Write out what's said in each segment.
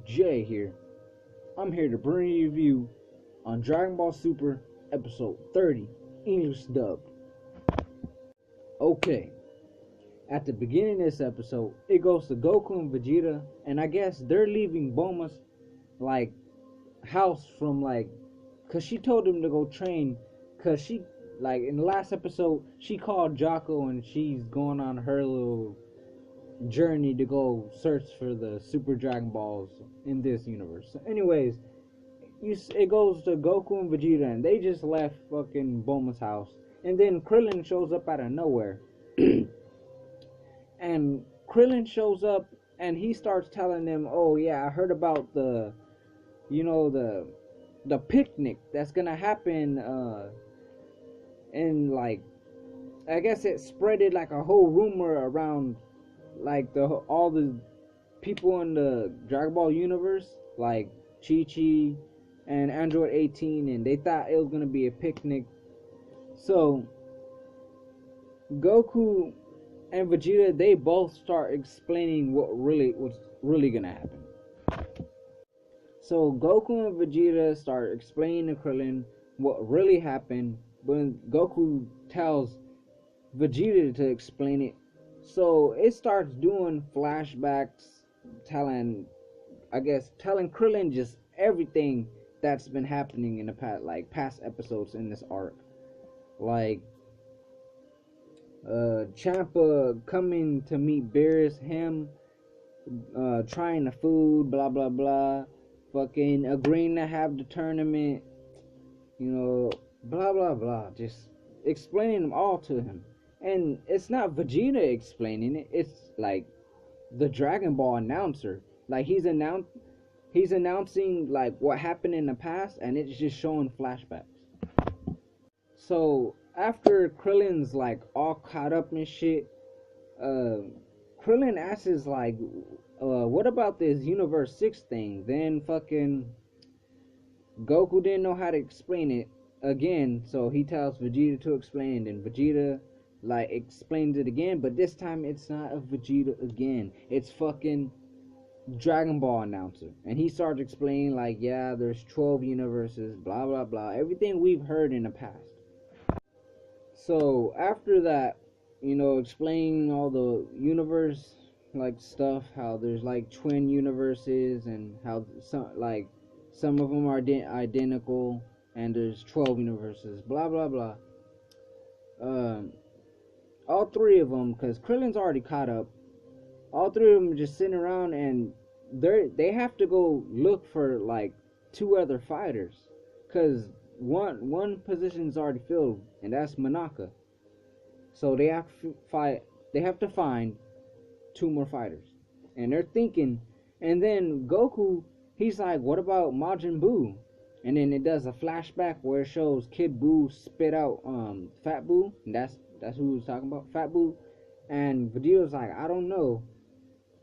Jay here. I'm here to bring you a review on Dragon Ball Super Episode 30, English dubbed. Okay, at the beginning of this episode, it goes to Goku and Vegeta, and I guess they're leaving Bulma's, house cause she told him to go train, cause she, in the last episode, she called Jocko and she's going on her little journey to go search for the Super Dragon Balls in this universe. So anyways, it goes to Goku and Vegeta, and they just left fucking Bulma's house, and then Krillin shows up out of nowhere. And Krillin shows up and he starts telling them, "Oh yeah, I heard about the picnic that's gonna happen and I guess it spreaded like a whole rumor around all the people in the Dragon Ball universe, like Chi-Chi and Android 18, and they thought it was gonna be a picnic." So Goku and Vegeta, they both start explaining what's really gonna happen. So Goku and Vegeta start explaining to Krillin what really happened, but Goku tells Vegeta to explain it. So it starts doing flashbacks, telling Krillin just everything that's been happening in the past episodes in this arc. Champa coming to meet Beerus, him trying the food, blah blah blah, fucking agreeing to have the tournament, blah blah blah, just explaining them all to him. And it's not Vegeta explaining it, it's the Dragon Ball announcer. He's announcing what happened in the past, and it's just showing flashbacks. So after Krillin's all caught up and shit, Krillin asks what about this Universe 6 thing? Then fucking Goku didn't know how to explain it again, so he tells Vegeta to explain it, and Vegeta explains it again, but this time it's not a Vegeta again. It's fucking Dragon Ball announcer, and he starts explaining yeah, there's 12 universes, blah blah blah, everything we've heard in the past. So after that, explaining all the universe stuff, how there's twin universes, and how some of them are identical, and there's 12 universes, blah blah blah. All three of them, because Krillin's already caught up, all three of them are just sitting around, and they have to go look for two other fighters, because one position's already filled, and that's Monaka. So they have to find two more fighters, and they're thinking. And then Goku, he's like, "What about Majin Buu?" And then it does a flashback where it shows Kid Buu spit out Fat Buu, and that's who he was talking about, Fat Buu. And Vegeta's like, "I don't know.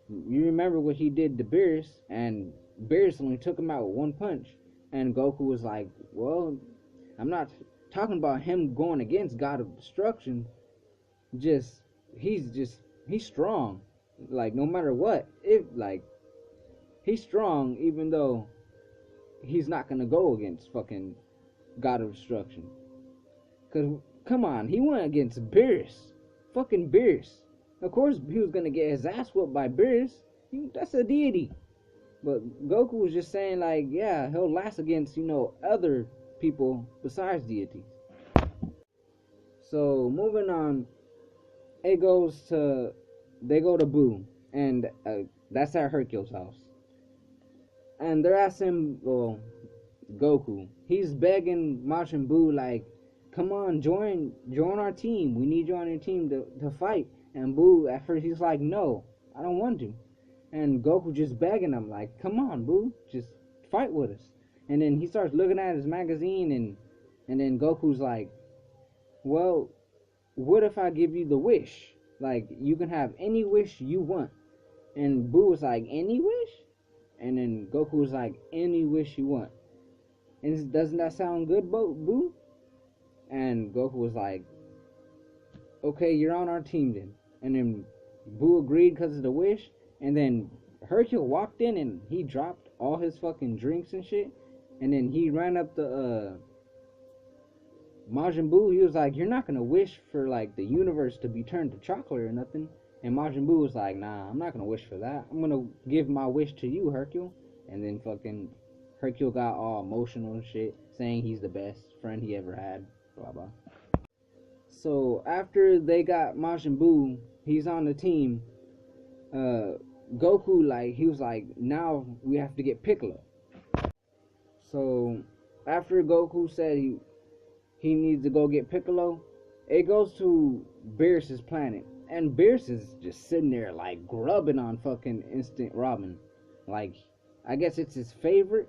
You remember what he did to Beerus, and Beerus only took him out with one punch." And Goku was like, "Well, I'm not talking about him going against God of Destruction. He's strong. No matter what, he's strong, even though he's not gonna go against fucking God of Destruction. Cause come on, he went against Beerus, fucking Beerus. Of course, he was gonna get his ass whooped by Beerus. That's a deity." But Goku was just saying yeah, he'll last against other people besides deities. So moving on, they go to Buu, and that's at Hercule's house. And they're asking, Goku, he's begging Majin Buu "Come on, join our team. We need you on your team to fight." And Buu, at first, he's like, "No, I don't want to." And Goku just begging him "Come on, Buu, just fight with us." And then he starts looking at his magazine, and then Goku's like, "Well, what if I give you the wish? You can have any wish you want." And Buu was like, "Any wish?" And then Goku was like, "Any wish you want." And doesn't that sound good, Buu? And Goku was like, "Okay, you're on our team then." And then Buu agreed because of the wish, and then Hercule walked in and he dropped all his fucking drinks and shit, and then he ran up to Majin Buu. He was like, "You're not gonna wish for like the universe to be turned to chocolate or nothing." And Majin Buu was like, "Nah, I'm not gonna wish for that. I'm gonna give my wish to you, Hercule." And then fucking Hercule got all emotional and shit, saying he's the best friend he ever had. Blah blah. So after they got Majin Buu, he's on the team. Goku, like, he was like, now we have to get Piccolo. So after Goku said he needs to go get Piccolo, it goes to Beerus's planet, and Beerus is just sitting there like grubbing on fucking instant ramen. Like, I guess it's his favorite,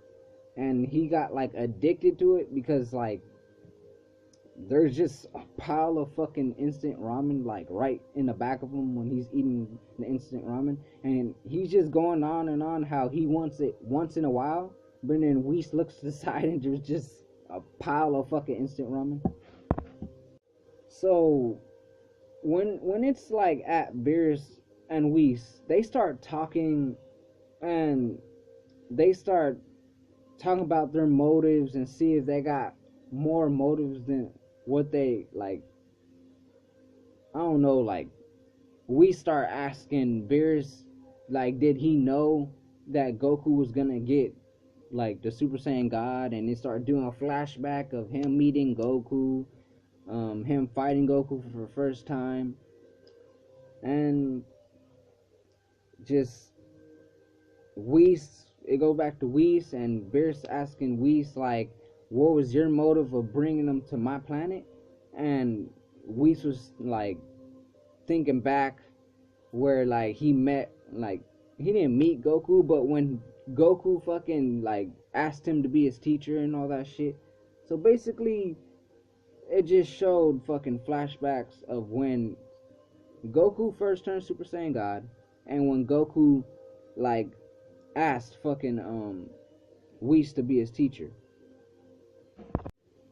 and he got like addicted to it because like there's just a pile of fucking instant ramen like right in the back of him when he's eating the instant ramen, and he's just going on and on how he wants it once in a while, but then Whis looks to the side and there's just a pile of fucking instant ramen. So when it's like at Beerus and Whis, they start talking, and they start talking about their motives and see if they got more motives than what they like. I don't know, like, we start asking Beerus, like, did he know that Goku was gonna get like the Super Saiyan God? And they start doing a flashback of him meeting Goku, him fighting Goku for the first time, and just Whis, it goes back to Whis, and Beerus asking Whis like, what was your motive of bringing them to my planet? And Whis was like thinking back where like he met, like, he didn't meet Goku, but when Goku fucking like asked him to be his teacher and all that shit. So basically it just showed fucking flashbacks of when Goku first turned Super Saiyan God, and when Goku like asked fucking Whis to be his teacher.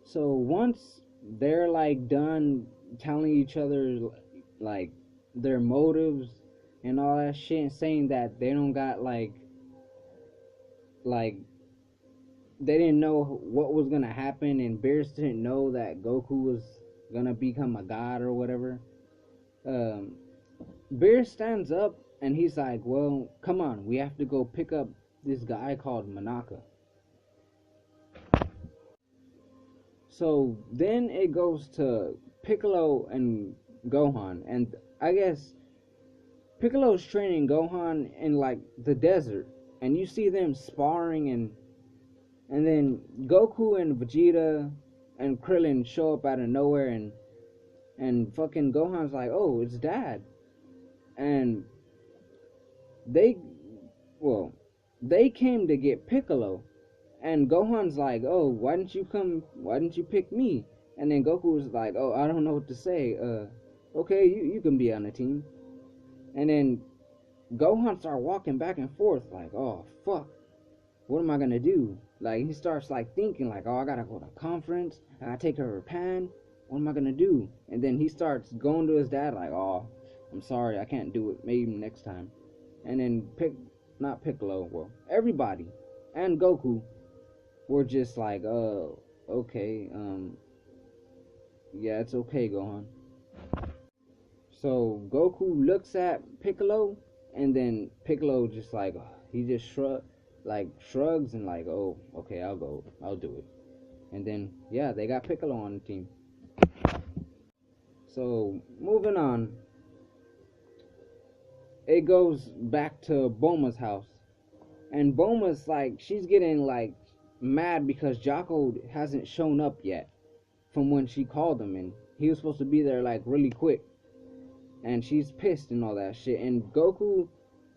So once they're like done telling each other like their motives and all that shit, and saying that they don't got like they didn't know what was gonna happen, and Beerus didn't know that Goku was gonna become a god or whatever, Beerus stands up and he's like, well, come on, we have to go pick up this guy called Manaka. So then it goes to Piccolo and Gohan, and I guess Piccolo's training Gohan in like the desert, and you see them sparring, and then Goku and Vegeta and Krillin show up out of nowhere, and fucking Gohan's like, oh, it's Dad. And they came to get Piccolo, and Gohan's like, oh, why didn't you pick me? And then Goku was like, oh, I don't know what to say. Okay, you can be on the team. And then Gohan started walking back and forth like, oh, fuck, what am I gonna do? Like, he starts like thinking like, oh, I gotta go to a conference, I gotta take her to Japan, what am I gonna do? And then he starts going to his dad like, oh, I'm sorry, I can't do it, maybe next time. And then not Piccolo, well, everybody and Goku were just like, okay, yeah, it's okay, Gohan. So Goku looks at Piccolo, and then Piccolo just like, he just shrugs and like, oh, okay, I'll do it. And then, yeah, they got Piccolo on the team. So moving on, it goes back to Bulma's house, and Bulma's like, she's getting like mad because Jocko hasn't shown up yet from when she called him, and he was supposed to be there like really quick, and she's pissed and all that shit. And Goku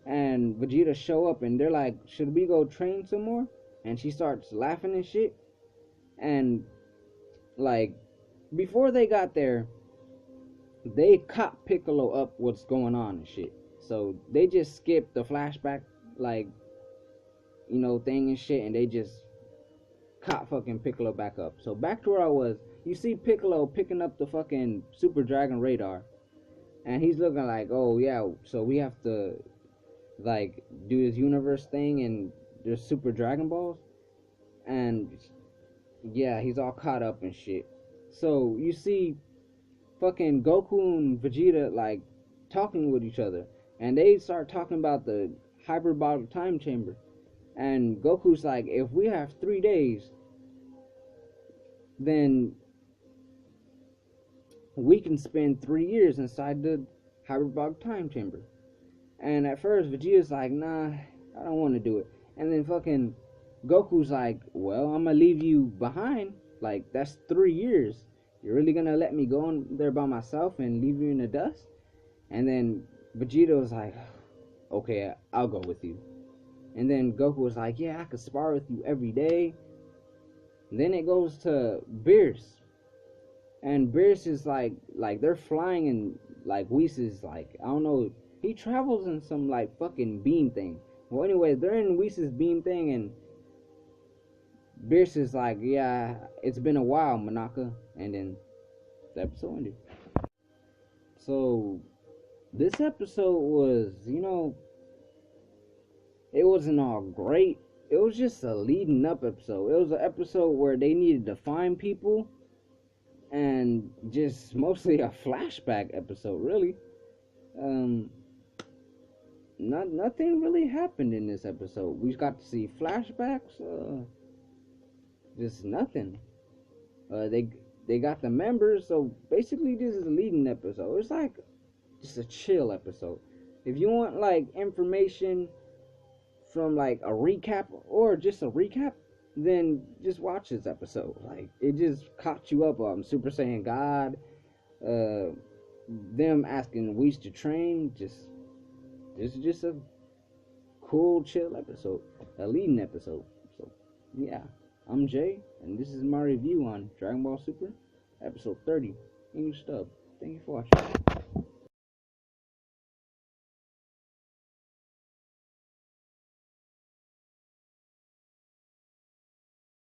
and Vegeta show up, and they're like, should we go train some more? And she starts laughing and shit. And like, before they got there, they caught Piccolo up what's going on and shit. So they just skipped the flashback, like, you know, thing and shit, and they just caught fucking Piccolo back up. So back to where I was, you see Piccolo picking up the fucking Super Dragon radar, and he's looking like, oh yeah, so we have to like do his universe thing, and there's Super Dragon Balls, and yeah, he's all caught up and shit. So you see fucking Goku and Vegeta like talking with each other, and they start talking about the hyperbolic time chamber. And Goku's like, if we have 3 days, then we can spend 3 years inside the hyperbolic time chamber. And at first, Vegeta's like, nah, I don't want to do it. And then fucking Goku's like, well, I'm gonna leave you behind. Like, that's 3 years. You're really gonna let me go in there by myself and leave you in the dust? And then Vegeta was like, okay, I'll go with you. And then Goku was like, yeah, I could spar with you every day. And then it goes to Beerus. And Beerus is like they're flying, and like Whis is like, I don't know, he travels in some like fucking beam thing. Well, anyway, they're in Whis' beam thing, and Beerus is like, yeah, it's been a while, Monaka. And then the episode ended. So this episode was, it wasn't all great. It was just a leading up episode. It was an episode where they needed to find people, and just mostly a flashback episode, really. Nothing really happened in this episode. We got to see flashbacks. Just nothing. They got the members, so basically this is a leading episode. It's like just a chill episode. If you want like information from like a recap or just a recap, then just watch this episode. Like, it just caught you up on Super Saiyan God, them asking Whis to train. This is just a cool, chill episode, a leading episode. So yeah, I'm Jay, and this is my review on Dragon Ball Super, episode 30, English dub. Thank you for watching.